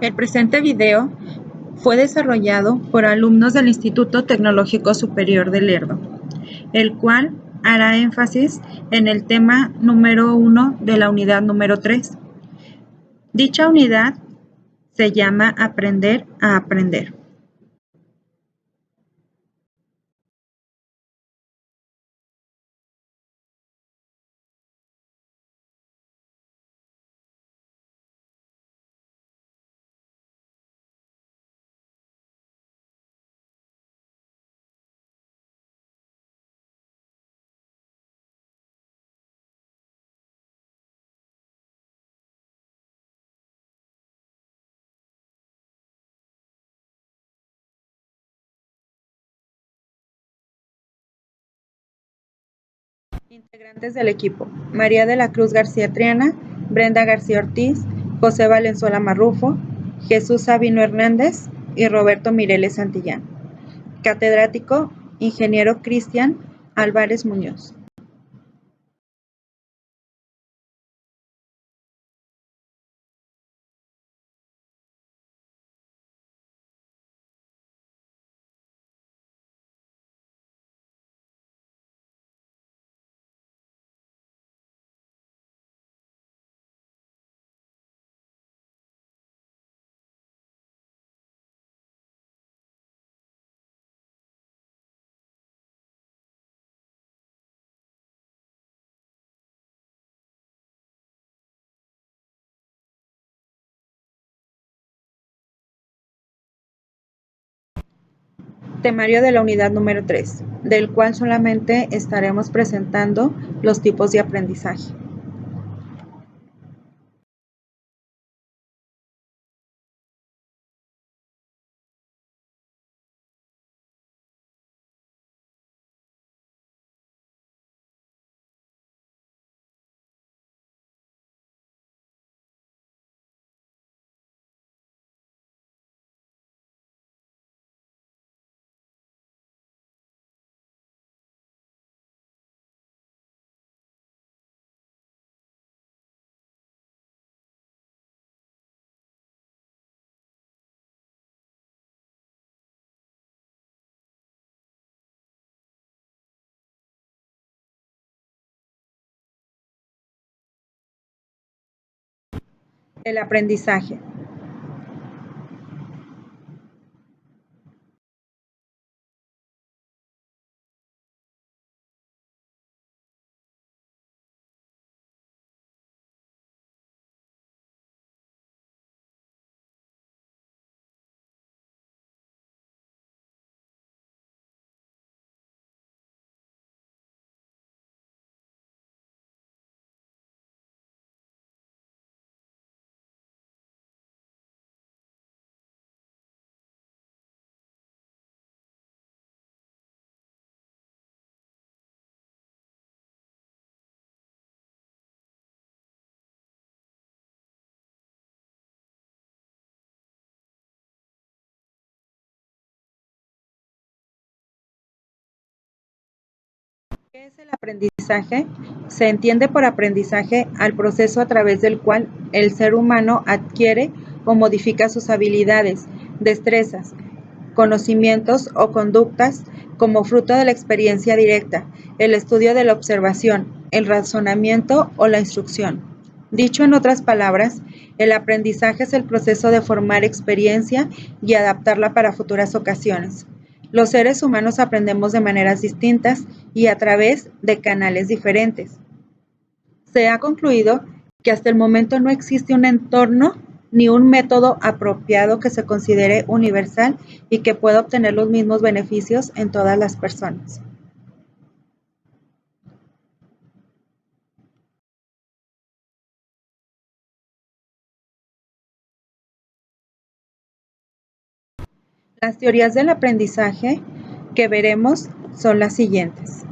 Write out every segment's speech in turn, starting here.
El presente video fue desarrollado por alumnos del Instituto Tecnológico Superior de Lerdo, el cual hará énfasis en el tema número 1 de la unidad número 3. Dicha unidad se llama Aprender a aprender. Integrantes del equipo: María de la Cruz García Triana, Brenda García Ortiz, José Valenzuela Marrufo, Jesús Sabino Hernández y Roberto Mireles Santillán. Catedrático: Ingeniero Cristian Álvarez Muñoz. Temario de la unidad número 3, del cual solamente estaremos presentando los tipos de aprendizaje. El aprendizaje. ¿Qué es el aprendizaje? Se entiende por aprendizaje al proceso a través del cual el ser humano adquiere o modifica sus habilidades, destrezas, conocimientos o conductas como fruto de la experiencia directa, el estudio de la observación, el razonamiento o la instrucción. Dicho en otras palabras, el aprendizaje es el proceso de formar experiencia y adaptarla para futuras ocasiones. Los seres humanos aprendemos de maneras distintas y a través de canales diferentes. Se ha concluido que hasta el momento no existe un entorno ni un método apropiado que se considere universal y que pueda obtener los mismos beneficios en todas las personas. Las teorías del aprendizaje que veremos son las siguientes.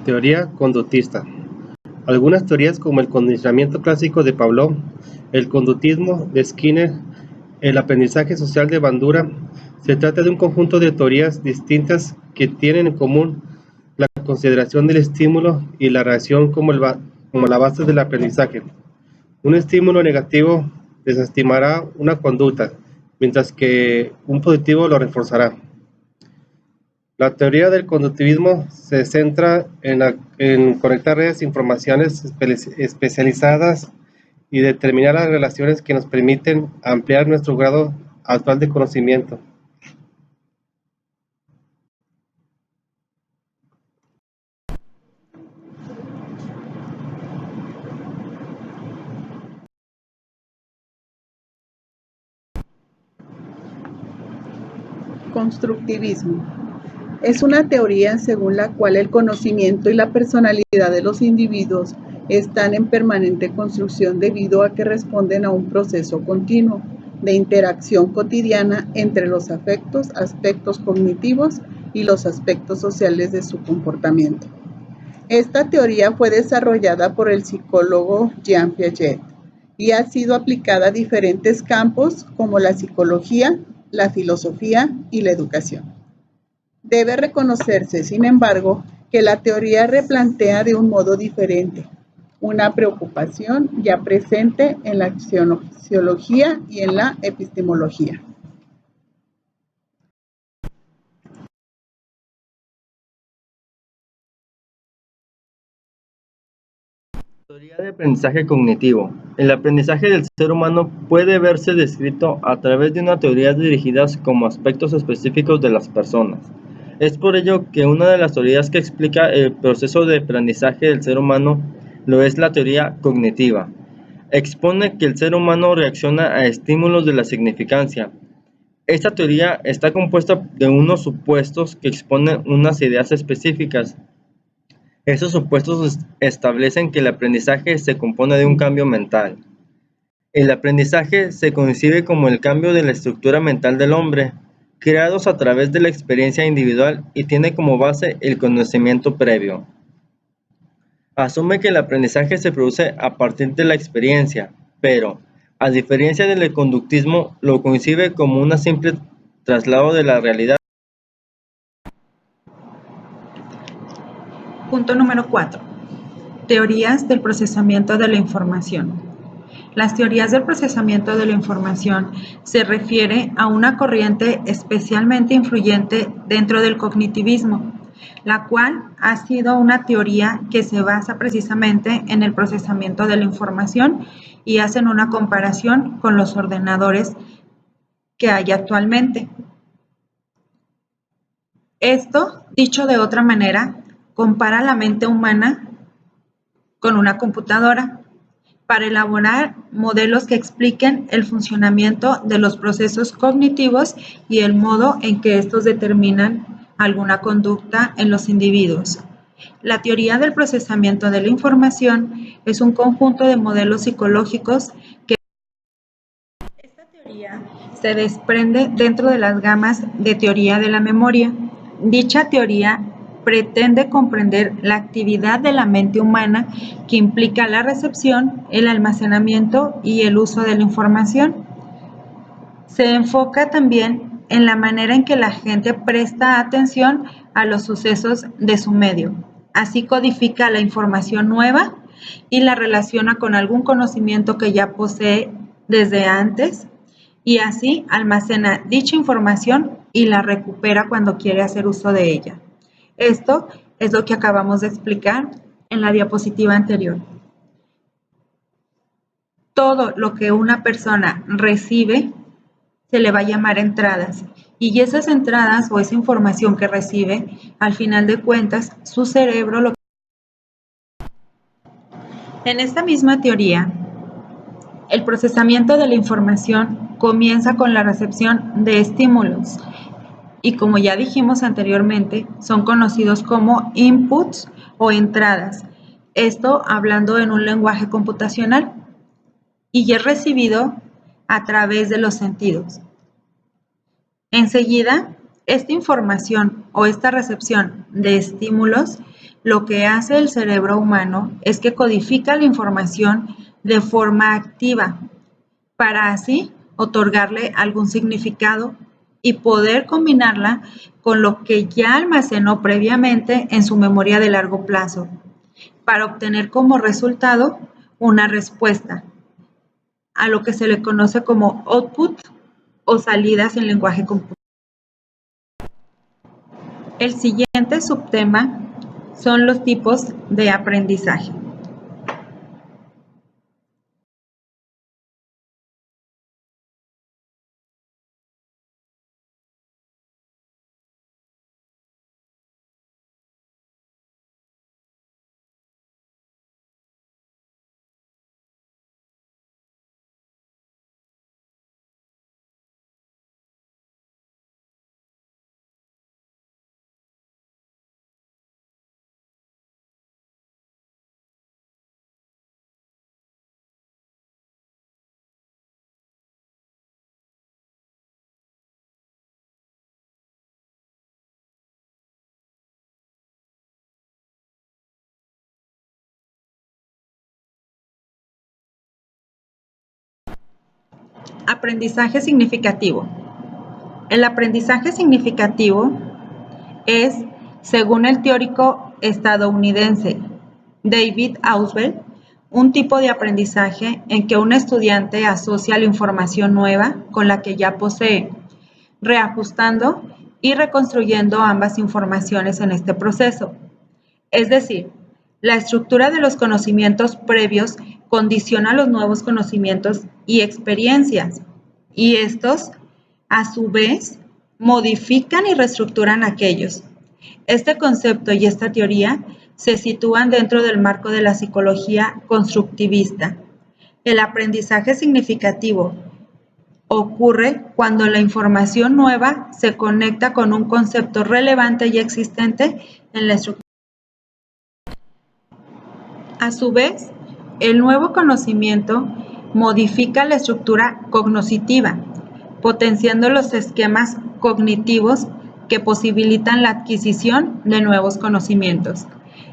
Teoría conductista. Algunas teorías como el condicionamiento clásico de Pavlov, el conductismo de Skinner, el aprendizaje social de Bandura, se trata de un conjunto de teorías distintas que tienen en común la consideración del estímulo y la reacción como la base del aprendizaje. Un estímulo negativo desestimará una conducta, mientras que un positivo lo reforzará. La teoría del conductivismo se centra en conectar redes de informaciones especializadas y determinar las relaciones que nos permiten ampliar nuestro grado actual de conocimiento. Constructivismo. Es una teoría según la cual el conocimiento y la personalidad de los individuos están en permanente construcción debido a que responden a un proceso continuo de interacción cotidiana entre los aspectos cognitivos y los aspectos sociales de su comportamiento. Esta teoría fue desarrollada por el psicólogo Jean Piaget y ha sido aplicada a diferentes campos como la psicología, la filosofía y la educación. Debe reconocerse, sin embargo, que la teoría replantea de un modo diferente una preocupación ya presente en la axiología y en la epistemología. Teoría de aprendizaje cognitivo. El aprendizaje del ser humano puede verse descrito a través de una teoría dirigidas como aspectos específicos de las personas. Es por ello que una de las teorías que explica el proceso de aprendizaje del ser humano lo es la teoría cognitiva. Expone que el ser humano reacciona a estímulos de la significancia. Esta teoría está compuesta de unos supuestos que exponen unas ideas específicas. Esos supuestos establecen que el aprendizaje se compone de un cambio mental. El aprendizaje se concibe como el cambio de la estructura mental del hombre, creados a través de la experiencia individual y tiene como base el conocimiento previo. Asume que el aprendizaje se produce a partir de la experiencia, pero, a diferencia del conductismo, lo concibe como un simple traslado de la realidad. Punto número 4. Teorías del procesamiento de la información. Las teorías del procesamiento de la información se refiere a una corriente especialmente influyente dentro del cognitivismo, la cual ha sido una teoría que se basa precisamente en el procesamiento de la información y hacen una comparación con los ordenadores que hay actualmente. Esto, dicho de otra manera, compara la mente humana con una computadora para elaborar modelos que expliquen el funcionamiento de los procesos cognitivos y el modo en que estos determinan alguna conducta en los individuos. La teoría del procesamiento de la información es un conjunto de modelos psicológicos que esta teoría se desprende dentro de las gamas de teoría de la memoria. Dicha teoría pretende comprender la actividad de la mente humana que implica la recepción, el almacenamiento y el uso de la información. Se enfoca también en la manera en que la gente presta atención a los sucesos de su medio. Así codifica la información nueva y la relaciona con algún conocimiento que ya posee desde antes y así almacena dicha información y la recupera cuando quiere hacer uso de ella. Esto es lo que acabamos de explicar en la diapositiva anterior. Todo lo que una persona recibe se le va a llamar entradas y esas entradas o esa información que recibe, al final de cuentas, su cerebro lo... En esta misma teoría, el procesamiento de la información comienza con la recepción de estímulos y como ya dijimos anteriormente, son conocidos como inputs o entradas. Esto hablando en un lenguaje computacional y es recibido a través de los sentidos. Enseguida, esta información o esta recepción de estímulos lo que hace el cerebro humano es que codifica la información de forma activa para así otorgarle algún significado y poder combinarla con lo que ya almacenó previamente en su memoria de largo plazo, para obtener como resultado una respuesta, a lo que se le conoce como output o salidas en lenguaje computacional. El siguiente subtema son los tipos de aprendizaje. Aprendizaje significativo. El aprendizaje significativo es, según el teórico estadounidense David Ausubel, un tipo de aprendizaje en que un estudiante asocia la información nueva con la que ya posee, reajustando y reconstruyendo ambas informaciones en este proceso. Es decir, la estructura de los conocimientos previos condiciona los nuevos conocimientos y experiencias, y estos, a su vez, modifican y reestructuran aquellos. Este concepto y esta teoría se sitúan dentro del marco de la psicología constructivista. El aprendizaje significativo ocurre cuando la información nueva se conecta con un concepto relevante y existente en la estructura. A su vez, el nuevo conocimiento modifica la estructura cognitiva, potenciando los esquemas cognitivos que posibilitan la adquisición de nuevos conocimientos.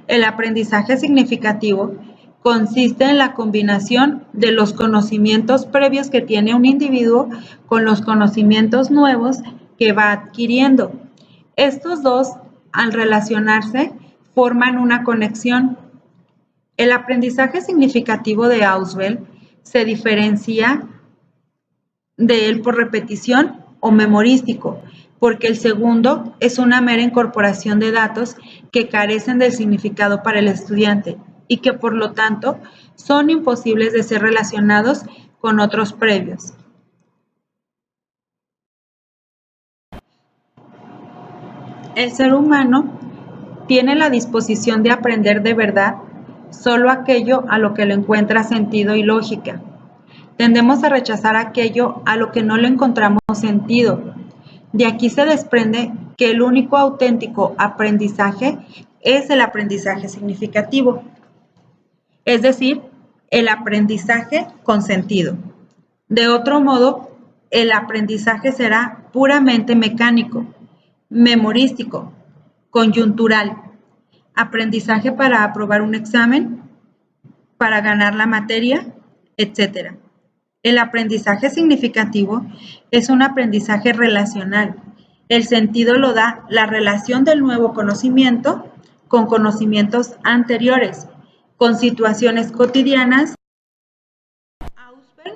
El aprendizaje significativo consiste en la combinación de los conocimientos previos que tiene un individuo con los conocimientos nuevos que va adquiriendo. Estos dos, al relacionarse, forman una conexión. El aprendizaje significativo de Ausubel se diferencia de él por repetición o memorístico, porque el segundo es una mera incorporación de datos que carecen del significado para el estudiante y que por lo tanto son imposibles de ser relacionados con otros previos. El ser humano tiene la disposición de aprender de verdad solo aquello a lo que le encuentra sentido y lógica. Tendemos a rechazar aquello a lo que no le encontramos sentido. De aquí se desprende que el único auténtico aprendizaje es el aprendizaje significativo, es decir, el aprendizaje con sentido. De otro modo, el aprendizaje será puramente mecánico, memorístico, coyuntural, aprendizaje para aprobar un examen, para ganar la materia, etc. El aprendizaje significativo es un aprendizaje relacional. El sentido lo da la relación del nuevo conocimiento con conocimientos anteriores, con situaciones cotidianas. Ausubel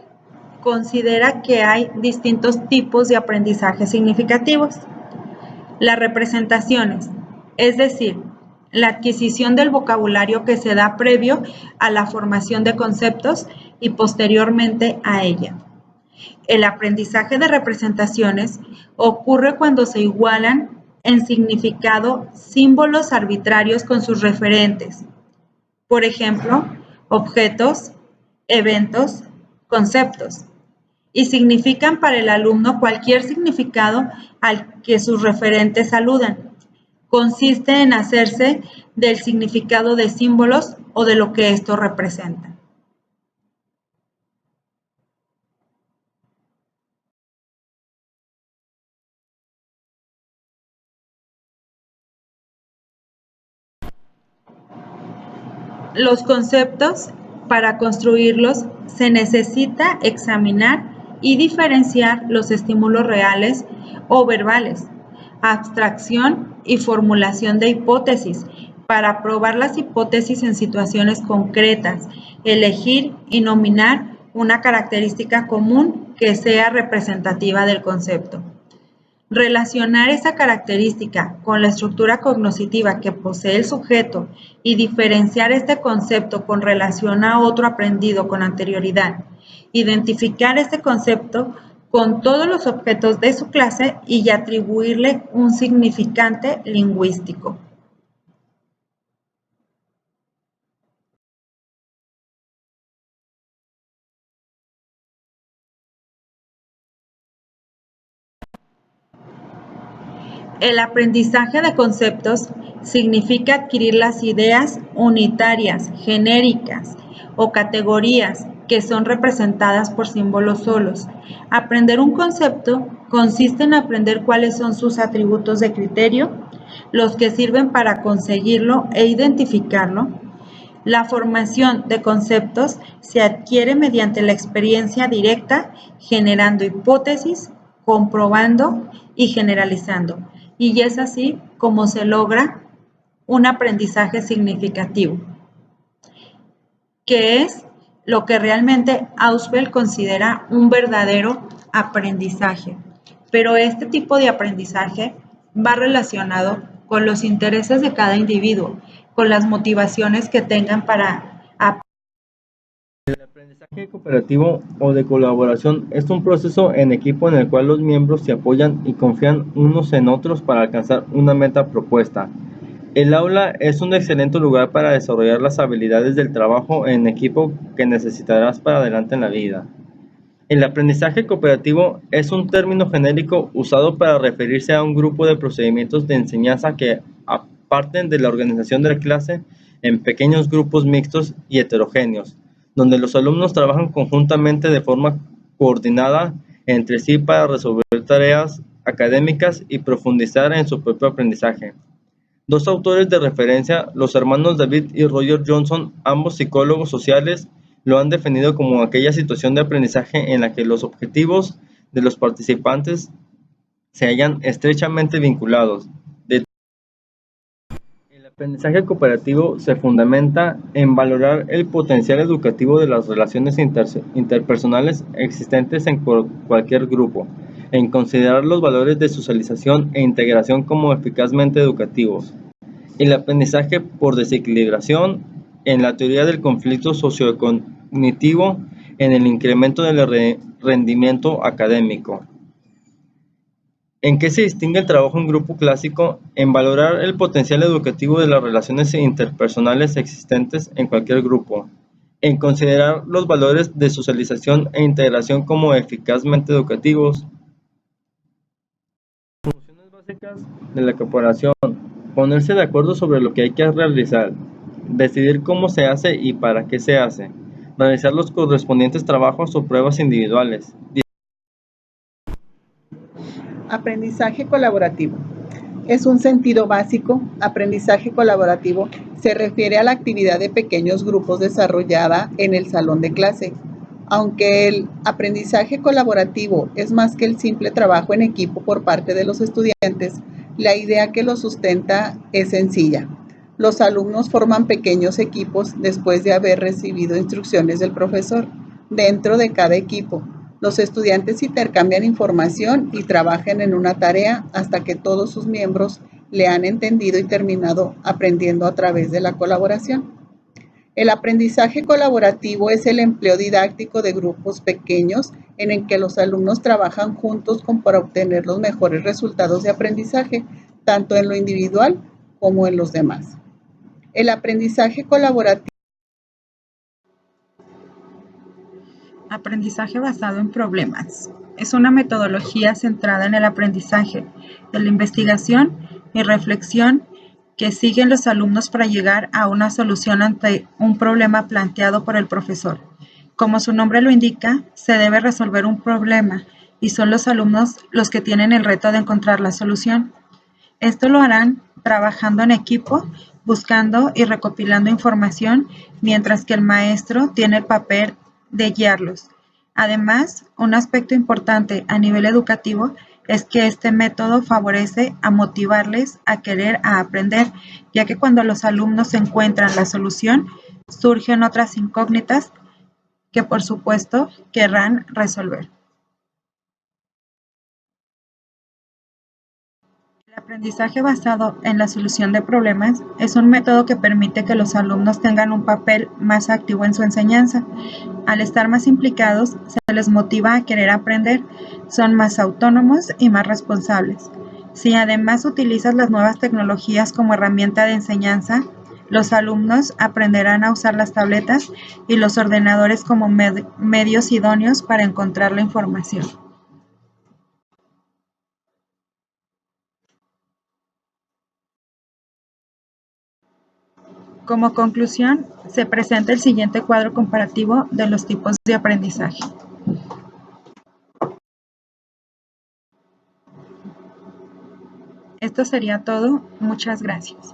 considera que hay distintos tipos de aprendizaje significativos. Las representaciones, es decir, la adquisición del vocabulario que se da previo a la formación de conceptos y posteriormente a ella. El aprendizaje de representaciones ocurre cuando se igualan en significado símbolos arbitrarios con sus referentes. Por ejemplo, objetos, eventos, conceptos, y significan para el alumno cualquier significado al que sus referentes aludan. Consiste en hacerse del significado de símbolos o de lo que estos representan. Los conceptos, para construirlos, se necesita examinar y diferenciar los estímulos reales o verbales, abstracción y formulación de hipótesis, para probar las hipótesis en situaciones concretas, elegir y nominar una característica común que sea representativa del concepto. Relacionar esa característica con la estructura cognitiva que posee el sujeto y diferenciar este concepto con relación a otro aprendido con anterioridad. Identificar este concepto con todos los objetos de su clase y atribuirle un significante lingüístico. El aprendizaje de conceptos significa adquirir las ideas unitarias, genéricas o categorías que son representadas por símbolos solos. Aprender un concepto consiste en aprender cuáles son sus atributos de criterio, los que sirven para conseguirlo e identificarlo. La formación de conceptos se adquiere mediante la experiencia directa, generando hipótesis, comprobando y generalizando. Y es así como se logra un aprendizaje significativo, que es lo que realmente Ausubel considera un verdadero aprendizaje. Pero este tipo de aprendizaje va relacionado con los intereses de cada individuo, con las motivaciones que tengan para aprender. El aprendizaje cooperativo o de colaboración es un proceso en equipo en el cual los miembros se apoyan y confían unos en otros para alcanzar una meta propuesta. El aula es un excelente lugar para desarrollar las habilidades del trabajo en equipo que necesitarás para adelante en la vida. El aprendizaje cooperativo es un término genérico usado para referirse a un grupo de procedimientos de enseñanza que parten de la organización de la clase en pequeños grupos mixtos y heterogéneos, donde los alumnos trabajan conjuntamente de forma coordinada entre sí para resolver tareas académicas y profundizar en su propio aprendizaje. Dos autores de referencia, los hermanos David y Roger Johnson, ambos psicólogos sociales, lo han definido como aquella situación de aprendizaje en la que los objetivos de los participantes se hallan estrechamente vinculados. El aprendizaje cooperativo se fundamenta en valorar el potencial educativo de las relaciones interpersonales existentes en cualquier grupo, en considerar los valores de socialización e integración como eficazmente educativos. El aprendizaje por desequilibración en la teoría del conflicto sociocognitivo en el incremento del rendimiento académico. ¿En qué se distingue el trabajo en grupo clásico? En valorar el potencial educativo de las relaciones interpersonales existentes en cualquier grupo, en considerar los valores de socialización e integración como eficazmente educativos. Funciones básicas de la cooperación: ponerse de acuerdo sobre lo que hay que realizar, decidir cómo se hace y para qué se hace, realizar los correspondientes trabajos o pruebas individuales. Aprendizaje colaborativo. Es un sentido básico. Aprendizaje colaborativo se refiere a la actividad de pequeños grupos desarrollada en el salón de clase. Aunque el aprendizaje colaborativo es más que el simple trabajo en equipo por parte de los estudiantes, la idea que lo sustenta es sencilla. Los alumnos forman pequeños equipos después de haber recibido instrucciones del profesor. Dentro de cada equipo, los estudiantes intercambian información y trabajan en una tarea hasta que todos sus miembros le han entendido y terminado aprendiendo a través de la colaboración. El aprendizaje colaborativo es el empleo didáctico de grupos pequeños en el que los alumnos trabajan juntos para obtener los mejores resultados de aprendizaje, tanto en lo individual como en los demás. El aprendizaje colaborativo. Aprendizaje basado en problemas. Es una metodología centrada en el aprendizaje, de la investigación y reflexión que siguen los alumnos para llegar a una solución ante un problema planteado por el profesor. Como su nombre lo indica, se debe resolver un problema y son los alumnos los que tienen el reto de encontrar la solución. Esto lo harán trabajando en equipo buscando y recopilando información, mientras que el maestro tiene el papel de guiarlos. Además, un aspecto importante a nivel educativo es que este método favorece a motivarles a querer aprender, ya que cuando los alumnos encuentran la solución, surgen otras incógnitas que por supuesto querrán resolver. El aprendizaje basado en la solución de problemas es un método que permite que los alumnos tengan un papel más activo en su enseñanza. Al estar más implicados, se les motiva a querer aprender, son más autónomos y más responsables. Si además utilizas las nuevas tecnologías como herramienta de enseñanza, los alumnos aprenderán a usar las tabletas y los ordenadores como medios idóneos para encontrar la información. Como conclusión, se presenta el siguiente cuadro comparativo de los tipos de aprendizaje. Esto sería todo. Muchas gracias.